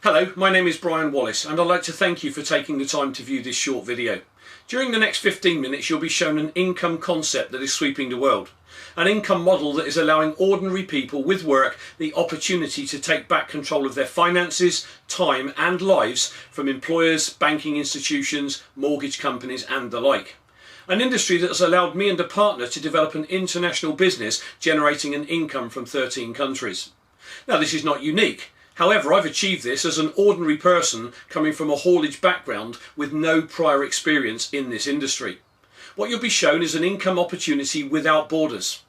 Hello, my name is Brian Wallace and I'd like to thank you for taking the time to view this short video. During the next 15 minutes you'll be shown an income concept that is sweeping the world. An income model that is allowing ordinary people with work the opportunity to take back control of their finances, time and lives from employers, banking institutions, mortgage companies and the like. An industry that has allowed me and a partner to develop an international business generating an income from 13 countries. Now this is not unique. However, I've achieved this as an ordinary person coming from a haulage background with no prior experience in this industry. What you'll be shown is an income opportunity without borders.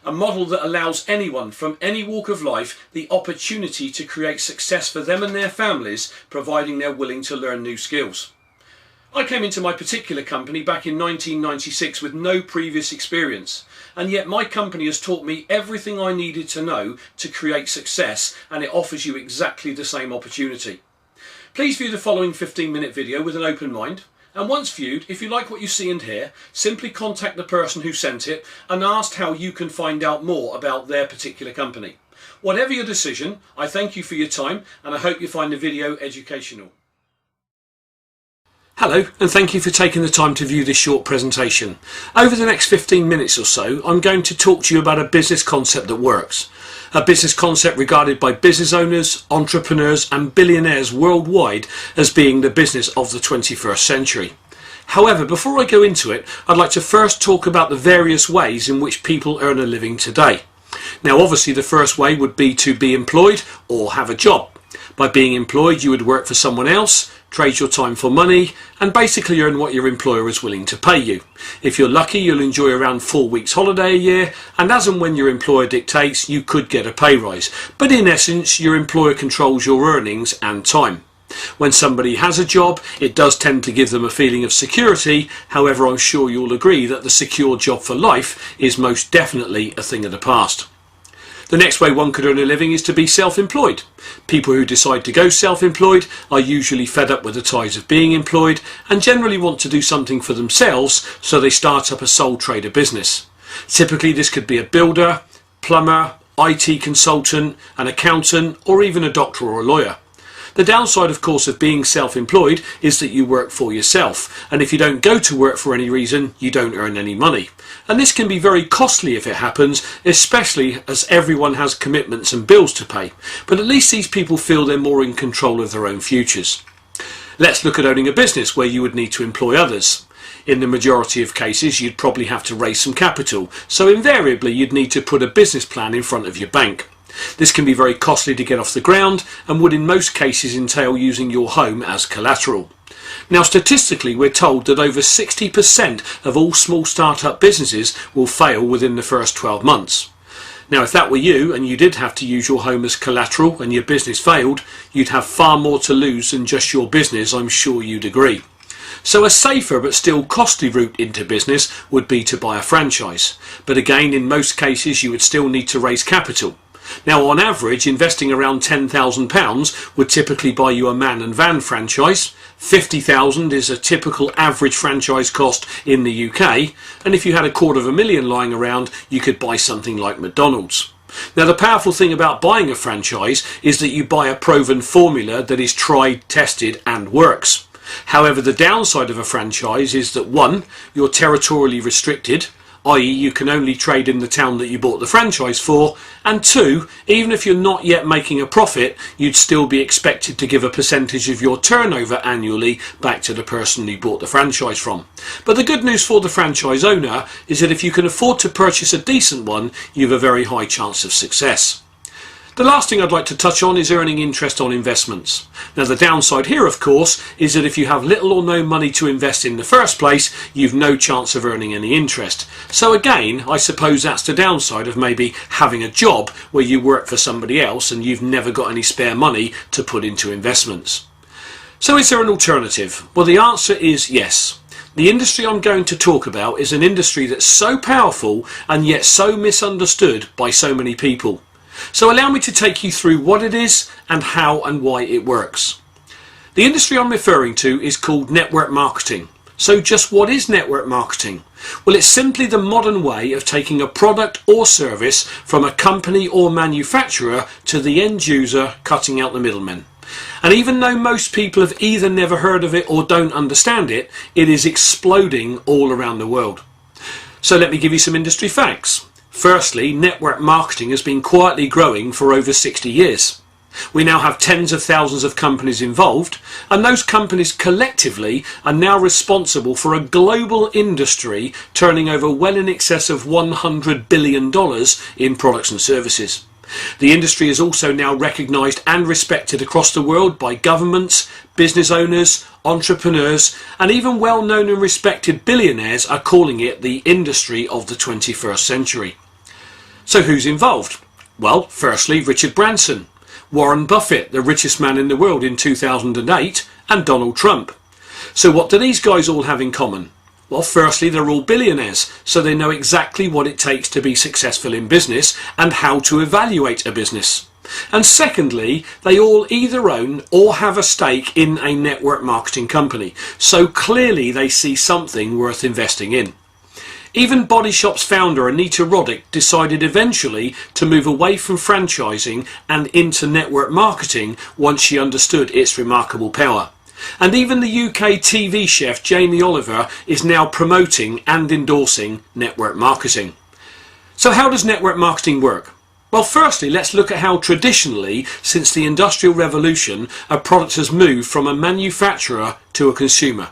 A model that allows anyone from any walk of life the opportunity to create success for them and their families, providing they're willing to learn new skills. I came into my particular company back in 1996 with no previous experience, and yet my company has taught me everything I needed to know to create success, and it offers you exactly the same opportunity. Please view the following 15-minute video with an open mind, and once viewed, if you like what you see and hear, simply contact the person who sent it and ask how you can find out more about their particular company. Whatever your decision, I thank you for your time and I hope you find the video educational. Hello, and thank you for taking the time to view this short presentation. Over the next 15 minutes or so, I'm going to talk to you about a business concept that works. A business concept regarded by business owners, entrepreneurs and billionaires worldwide as being the business of the 21st century. However, before I go into it, I'd like to first talk about the various ways in which people earn a living today. Now obviously the first way would be to be employed or have a job. By being employed you would work for someone else, trade your time for money and basically earn what your employer is willing to pay you. If you're lucky you'll enjoy around 4 weeks holiday a year, and as and when your employer dictates you could get a pay rise, but in essence your employer controls your earnings and time. When somebody has a job it does tend to give them a feeling of security, however I'm sure you'll agree that the secure job for life is most definitely a thing of the past. The next way one could earn a living is to be self-employed. People who decide to go self-employed are usually fed up with the ties of being employed and generally want to do something for themselves, so they start up a sole trader business. Typically this could be a builder, plumber, IT consultant, an accountant or even a doctor or a lawyer. The downside of course of being self-employed is that you work for yourself, and if you don't go to work for any reason you don't earn any money. And this can be very costly if it happens, especially as everyone has commitments and bills to pay, but at least these people feel they're more in control of their own futures. Let's look at owning a business where you would need to employ others. In the majority of cases you'd probably have to raise some capital, so invariably you'd need to put a business plan in front of your bank. This can be very costly to get off the ground and would in most cases entail using your home as collateral. Now statistically we're told that over 60% of all small start-up businesses will fail within the first 12 months. Now if that were you and you did have to use your home as collateral and your business failed, you'd have far more to lose than just your business, I'm sure you'd agree. So a safer but still costly route into business would be to buy a franchise, but again in most cases you would still need to raise capital. Now on average investing around £10,000 would typically buy you a man and van franchise. £50,000 is a typical average franchise cost in the UK, and if you had £250,000 lying around you could buy something like McDonald's. Now the powerful thing about buying a franchise is that you buy a proven formula that is tried, tested and works. However, the downside of a franchise is that 1, you're territorially restricted, i.e. you can only trade in the town that you bought the franchise for, and 2, even if you're not yet making a profit, you'd still be expected to give a percentage of your turnover annually back to the person you bought the franchise from. But the good news for the franchise owner is that if you can afford to purchase a decent one, you have a very high chance of success. The last thing I'd like to touch on is earning interest on investments. Now the downside here of course is that if you have little or no money to invest in the first place, you've no chance of earning any interest. So again, I suppose that's the downside of maybe having a job where you work for somebody else and you've never got any spare money to put into investments. So is there an alternative? Well, the answer is yes. The industry I'm going to talk about is an industry that's so powerful and yet so misunderstood by so many people. So allow me to take you through what it is and how and why it works. The industry I'm referring to is called network marketing. So just what is network marketing? Well, it's simply the modern way of taking a product or service from a company or manufacturer to the end user, cutting out the middlemen. And even though most people have either never heard of it or don't understand it, it is exploding all around the world. So let me give you some industry facts. Firstly, network marketing has been quietly growing for over 60 years. We now have tens of thousands of companies involved, and those companies collectively are now responsible for a global industry turning over well in excess of $100 billion in products and services. The industry is also now recognised and respected across the world by governments, business owners, entrepreneurs, and even well-known and respected billionaires are calling it the industry of the 21st century. So who's involved? Well, firstly, Richard Branson, Warren Buffett, the richest man in the world in 2008, and Donald Trump. So what do these guys all have in common? Well, firstly, they're all billionaires, so they know exactly what it takes to be successful in business and how to evaluate a business. And secondly, they all either own or have a stake in a network marketing company, so clearly they see something worth investing in. Even Body Shop's founder Anita Roddick decided eventually to move away from franchising and into network marketing once she understood its remarkable power. And even the UK TV chef Jamie Oliver is now promoting and endorsing network marketing. So how does network marketing work? Well, firstly, let's look at how traditionally, since the Industrial Revolution, a product has moved from a manufacturer to a consumer.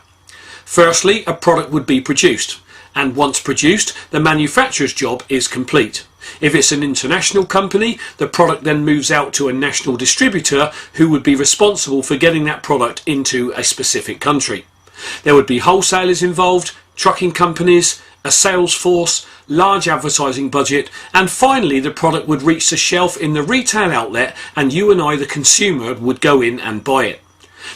Firstly, a product would be produced. And once produced, the manufacturer's job is complete. If it's an international company, the product then moves out to a national distributor who would be responsible for getting that product into a specific country. There would be wholesalers involved, trucking companies, a sales force, large advertising budget, and finally the product would reach the shelf in the retail outlet and you and I, the consumer, would go in and buy it.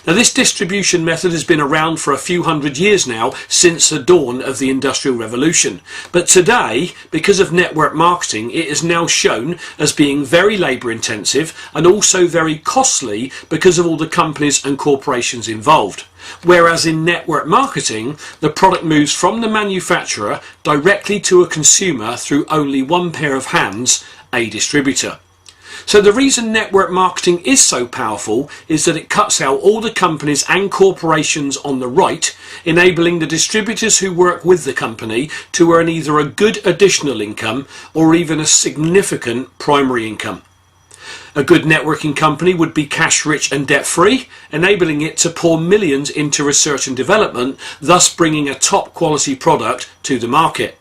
Now, this distribution method has been around for a few hundred years now, since the dawn of the Industrial Revolution. But today, because of network marketing, it is now shown as being very labour intensive and also very costly because of all the companies and corporations involved. Whereas in network marketing, the product moves from the manufacturer directly to a consumer through only one pair of hands, a distributor. So the reason network marketing is so powerful is that it cuts out all the companies and corporations on the right, enabling the distributors who work with the company to earn either a good additional income or even a significant primary income. A good networking company would be cash rich and debt free, enabling it to pour millions into research and development, thus bringing a top quality product to the market.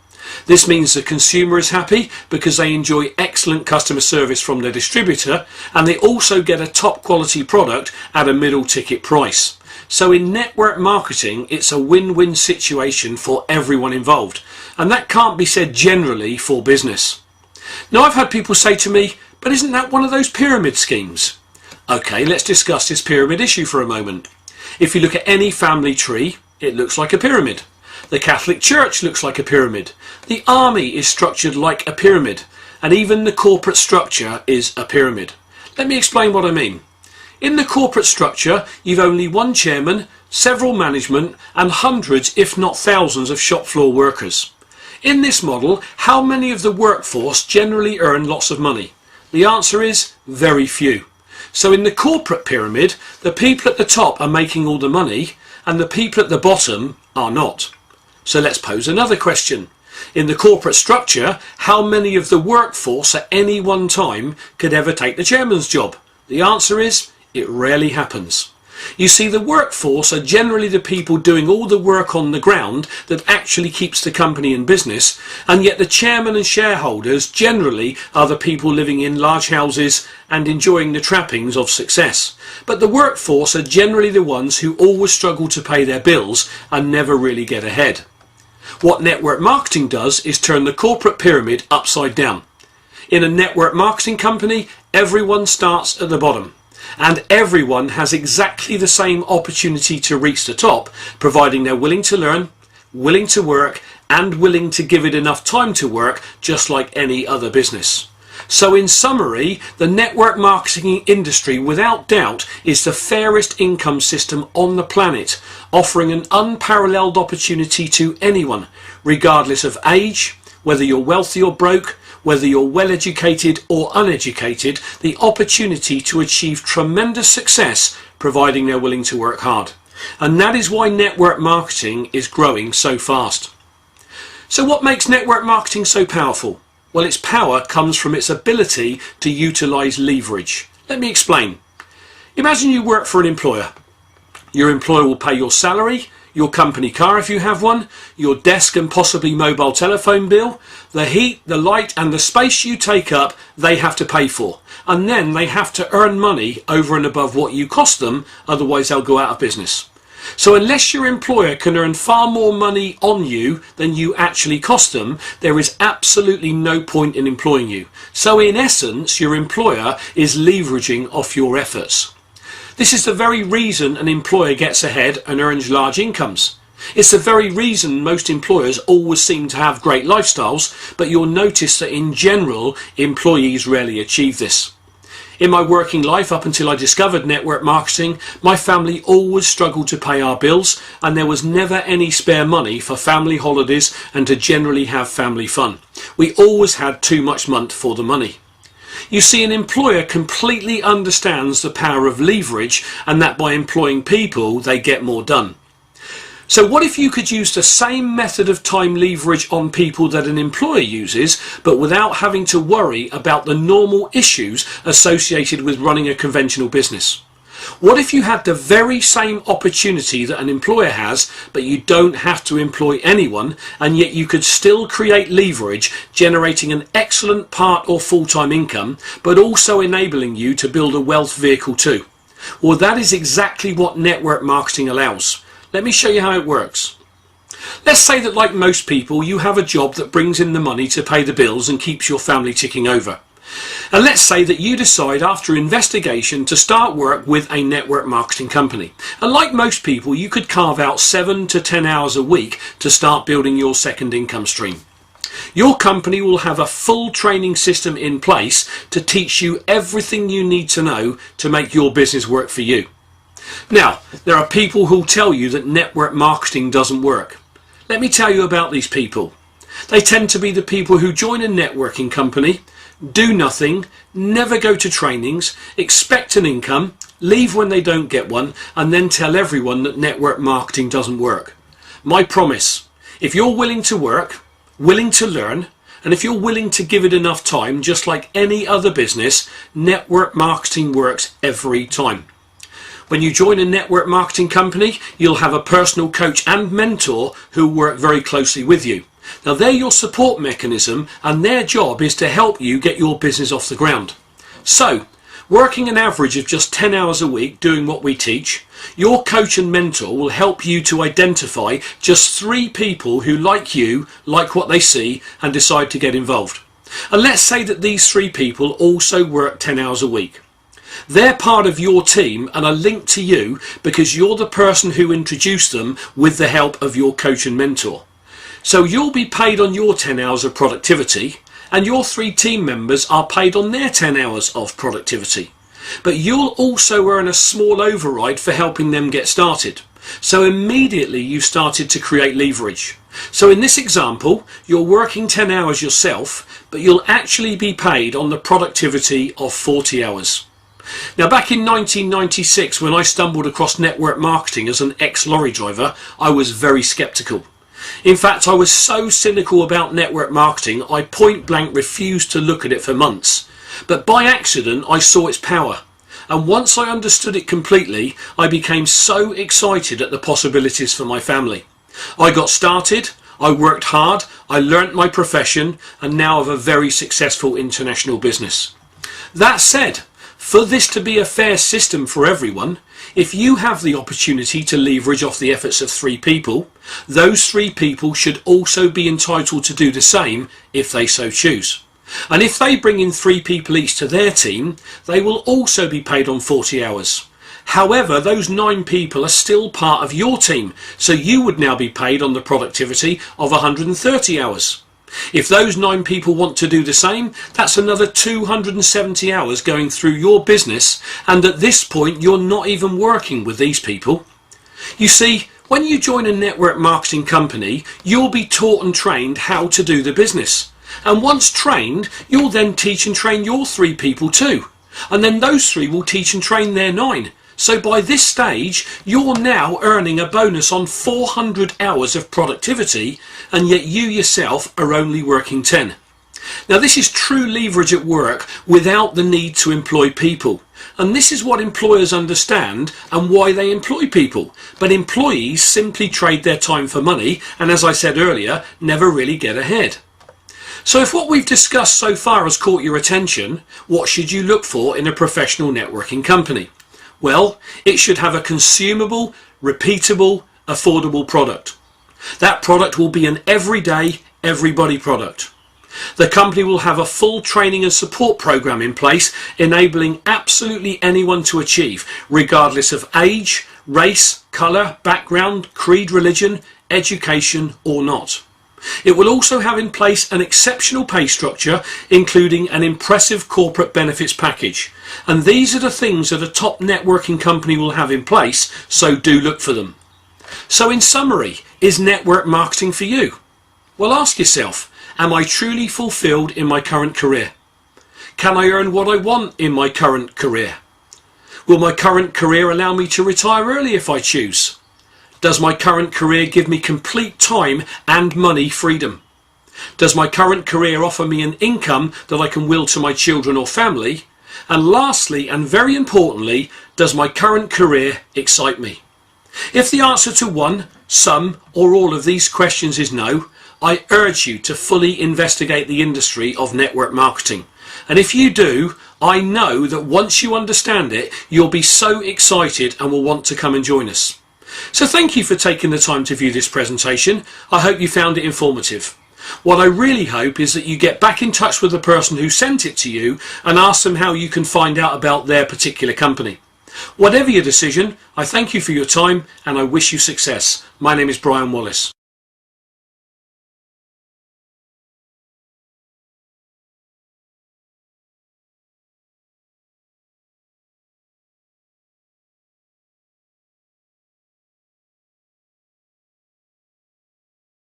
This means the consumer is happy because they enjoy excellent customer service from their distributor, and they also get a top quality product at a middle ticket price. So in network marketing, it's a win-win situation for everyone involved, and that can't be said generally for business. Now, I've had people say to me, but isn't that one of those pyramid schemes? Okay, let's discuss this pyramid issue for a moment. If you look at any family tree, it looks like a pyramid. The Catholic Church looks like a pyramid. The army is structured like a pyramid. And even the corporate structure is a pyramid. Let me explain what I mean. In the corporate structure, you've only one chairman, several management, and hundreds, if not thousands, of shop floor workers. In this model, how many of the workforce generally earn lots of money? The answer is very few. So in the corporate pyramid, the people at the top are making all the money, and the people at the bottom are not. So let's pose another question. In the corporate structure, how many of the workforce at any one time could ever take the chairman's job? The answer is, it rarely happens. You see, the workforce are generally the people doing all the work on the ground that actually keeps the company in business, and yet the chairman and shareholders generally are the people living in large houses and enjoying the trappings of success. But the workforce are generally the ones who always struggle to pay their bills and never really get ahead. What network marketing does is turn the corporate pyramid upside down. In a network marketing company, everyone starts at the bottom, and everyone has exactly the same opportunity to reach the top, providing they're willing to learn, willing to work, and willing to give it enough time to work, just like any other business. So in summary, the network marketing industry without doubt is the fairest income system on the planet, offering an unparalleled opportunity to anyone, regardless of age, whether you're wealthy or broke, whether you're well educated or uneducated, the opportunity to achieve tremendous success providing they're willing to work hard. And that is why network marketing is growing so fast. So what makes network marketing so powerful? Well, its power comes from its ability to utilize leverage. Let me explain. Imagine you work for an employer. Your employer will pay your salary, your company car if you have one, your desk and possibly mobile telephone bill, the heat, the light and the space you take up, they have to pay for. And then they have to earn money over and above what you cost them, otherwise they'll go out of business. So unless your employer can earn far more money on you than you actually cost them, there is absolutely no point in employing you. So in essence, your employer is leveraging off your efforts. This is the very reason an employer gets ahead and earns large incomes. It's the very reason most employers always seem to have great lifestyles, but you'll notice that in general, employees rarely achieve this. In my working life, up until I discovered network marketing, my family always struggled to pay our bills, and there was never any spare money for family holidays and to generally have family fun. We always had too much money for the money. You see, an employer completely understands the power of leverage, and that by employing people, they get more done. So what if you could use the same method of time leverage on people that an employer uses, but without having to worry about the normal issues associated with running a conventional business? What if you had the very same opportunity that an employer has, but you don't have to employ anyone, and yet you could still create leverage, generating an excellent part or full-time income, but also enabling you to build a wealth vehicle too? Well, that is exactly what network marketing allows. Let me show you how it works. Let's say that, like most people, you have a job that brings in the money to pay the bills and keeps your family ticking over. And let's say that you decide after investigation to start work with a network marketing company. And like most people, you could carve out 7 to 10 hours a week to start building your second income stream. Your company will have a full training system in place to teach you everything you need to know to make your business work for you. Now, there are people who'll tell you that network marketing doesn't work. Let me tell you about these people. They tend to be the people who join a networking company, do nothing, never go to trainings, expect an income, leave when they don't get one, and then tell everyone that network marketing doesn't work. My promise, if you're willing to work, willing to learn, and if you're willing to give it enough time, just like any other business, network marketing works every time. When you join a network marketing company, you'll have a personal coach and mentor who work very closely with you. Now, they're your support mechanism, and their job is to help you get your business off the ground. So, working an average of just 10 hours a week doing what we teach, your coach and mentor will help you to identify just 3 people who, like you, like what they see and decide to get involved. And let's say that these 3 people also work 10 hours a week. They're part of your team and are linked to you because you're the person who introduced them with the help of your coach and mentor. So you'll be paid on your 10 hours of productivity, and your 3 team members are paid on their 10 hours of productivity. But you'll also earn a small override for helping them get started. So immediately you started to create leverage. So in this example, you're working 10 hours yourself, but you'll actually be paid on the productivity of 40 hours. Now, back in 1996, when I stumbled across network marketing as an ex-lorry driver, I was very skeptical. In fact, I was so cynical about network marketing, I point blank refused to look at it for months. But by accident, I saw its power. And once I understood it completely, I became so excited at the possibilities for my family. I got started, I worked hard, I learnt my profession, and now have a very successful international business. That said, for this to be a fair system for everyone, if you have the opportunity to leverage off the efforts of 3 people, those 3 people should also be entitled to do the same if they so choose. And if they bring in 3 people each to their team, they will also be paid on 40 hours. However, those 9 people are still part of your team, so you would now be paid on the productivity of 130 hours. If those 9 people want to do the same, that's another 270 hours going through your business, and at this point you're not even working with these people. You see, when you join a network marketing company, you'll be taught and trained how to do the business. And once trained, you'll then teach and train your 3 people too. And then those 3 will teach and train their 9. So by this stage, you're now earning a bonus on 400 hours of productivity, and yet you yourself are only working 10. Now this is true leverage at work without the need to employ people. And this is what employers understand and why they employ people. But employees simply trade their time for money, and as I said earlier, never really get ahead. So if what we've discussed so far has caught your attention, what should you look for in a professional networking company? Well, it should have a consumable, repeatable, affordable product. That product will be an everyday, everybody product. The company will have a full training and support program in place, enabling absolutely anyone to achieve, regardless of age, race, colour, background, creed, religion, education or not. It will also have in place an exceptional pay structure, including an impressive corporate benefits package. And these are the things that a top networking company will have in place, so do look for them. So in summary, is network marketing for you? Well, ask yourself, am I truly fulfilled in my current career? Can I earn what I want in my current career? Will my current career allow me to retire early if I choose? Does my current career give me complete time and money freedom? Does my current career offer me an income that I can will to my children or family? And lastly, and very importantly, does my current career excite me? If the answer to one, some, or all of these questions is no, I urge you to fully investigate the industry of network marketing. And if you do, I know that once you understand it, you'll be so excited and will want to come and join us. So thank you for taking the time to view this presentation. I hope you found it informative. What I really hope is that you get back in touch with the person who sent it to you and ask them how you can find out about their particular company. Whatever your decision, I thank you for your time and I wish you success. My name is Brian Wallace.